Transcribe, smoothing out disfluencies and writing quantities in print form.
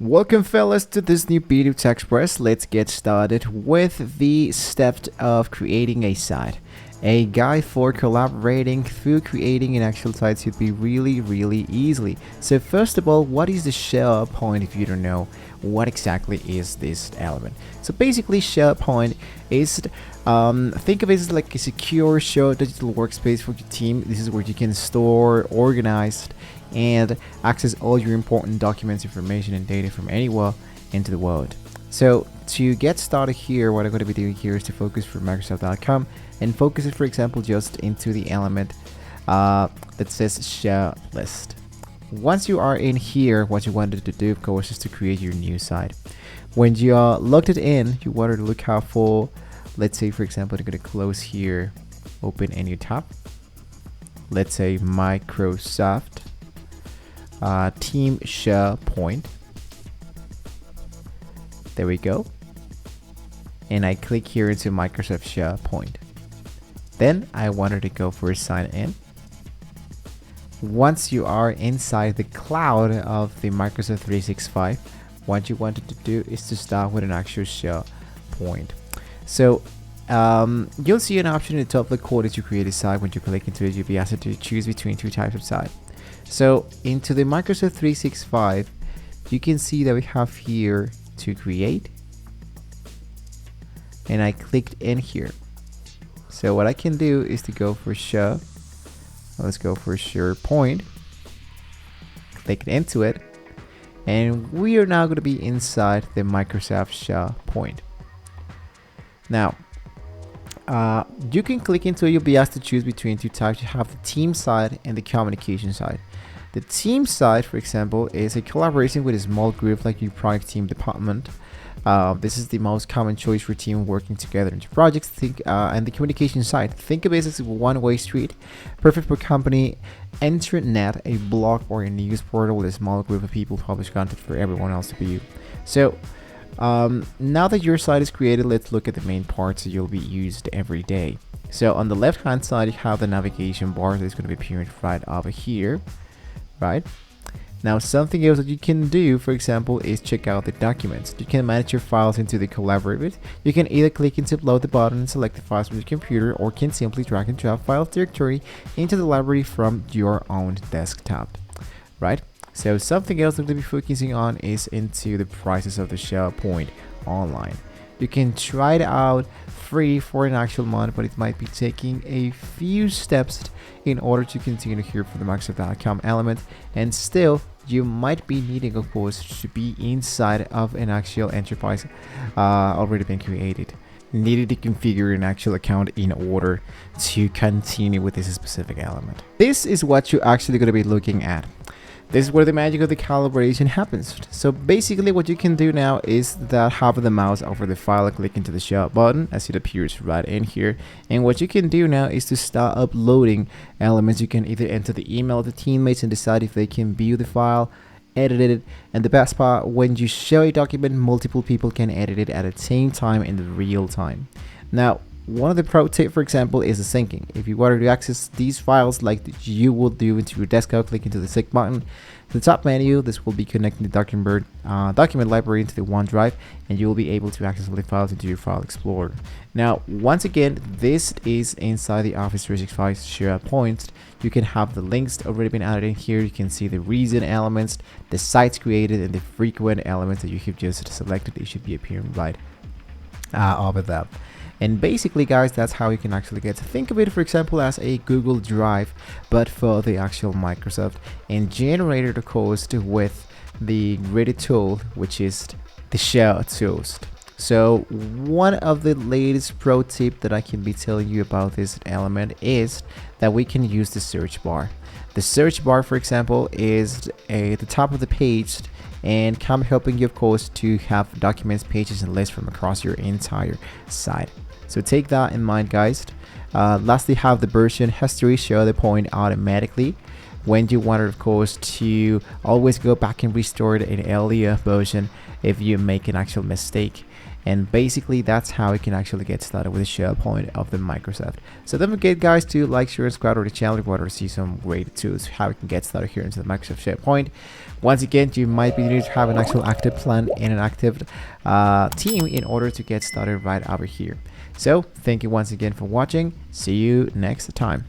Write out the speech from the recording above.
Welcome fellas to this new video to Express. Let's get started with the steps of creating a site. A guide for collaborating through creating an actual site should be really easily. So first of all, what is the SharePoint if you don't know? What exactly is this element? So basically SharePoint is think of it as like a secure shared digital workspace for your team. This is where you can store, organize, and access all your important documents, information, and data from anywhere into the world. So to get started here, what I'm going to be doing here is to focus for Microsoft.com and focus it, for example, just into the element that says share list. Once you are in here, what you wanted to do, of course, is to create your new site. When you logged it in, you wanted to look out for, let's say, for example, I'm going to close here, open a new tab. Let's say Microsoft Team SharePoint. There we go. And I click here into Microsoft SharePoint. Then I wanted to go for sign in. Once you are inside the cloud of the Microsoft 365, what you wanted to do is to start with an actual SharePoint. So you'll see an option in the top of the corner to create a site. When you click into it, you'll be asked to choose between two types of site. So into the Microsoft 365, you can see that we have here to create, and I clicked in here. So what I can do is to go for share. Let's go for SharePoint. Click into it, and we are now going to be inside the Microsoft SharePoint. Now, you can click into it. You'll be asked to choose between two types. You have the team side and the communication side. The team side, for example, is a collaboration with a small group like your product team department. This is the most common choice for team working together into projects. And the communication side, think of it as a one-way street, perfect for company intranet, a blog or a news portal with a small group of people publish content for everyone else to view. So now that your site is created, let's look at the main parts that you'll be used every day. So on the left hand side, you have the navigation bar that's going to be appearing right over here. Right now, something else that you can do, for example, is check out the documents. You can manage your files into the collaborative. You can either click into upload the button and select the files from your computer, or can simply drag and drop files directory into the library from your own desktop. Right. So something else that we'll be focusing on is into the prices of the SharePoint online. You can try it out free for an actual month, but it might be taking a few steps in order to continue here for the Microsoft.com element, and still you might be needing, of course, to be inside of an actual enterprise already been created. Needed to configure an actual account in order to continue with this specific element. This is what you're actually going to be looking at. This is where the magic of the calibration happens. So basically what you can do now is that hover the mouse over the file and click into the share button as it appears right in here. And what you can do now is to start uploading elements. You can either enter the email of the teammates and decide if they can view the file, edit it, and the best part, when you share a document, multiple people can edit it at the same time in the real time. Now, one of the pro tip, for example, is the syncing. If you wanted to access these files like you would do into your desktop, click into the sync button. The top menu, this will be connecting the document library into the OneDrive, and you will be able to access all the files into your file explorer. Now, once again, this is inside the Office 365 SharePoint. You can have the links already been added in here. You can see the recent elements, the sites created, and the frequent elements that you have just selected. It should be appearing right over there. And basically, guys, that's how you can actually get to think of it, for example, as a Google Drive, but for the actual Microsoft, and generated, of course, with the Grid tool, which is the Share tools. So one of the latest pro tip that I can be telling you about this element is that we can use the search bar. The search bar, for example, is at the top of the page, and can helping you, of course, to have documents, pages, and lists from across your entire site. So take that in mind, guys. Lastly, have the version history show the point automatically when you want, of course, to always go back and restore an earlier version if you make an actual mistake. And basically that's how you can actually get started with SharePoint of the Microsoft. So don't forget guys to like, share, and subscribe to the channel if you want to see some great tools how you can get started here into the Microsoft SharePoint. Once again, you might be needing to have an actual active plan and an active team in order to get started right over here. So thank you once again for watching. See you next time.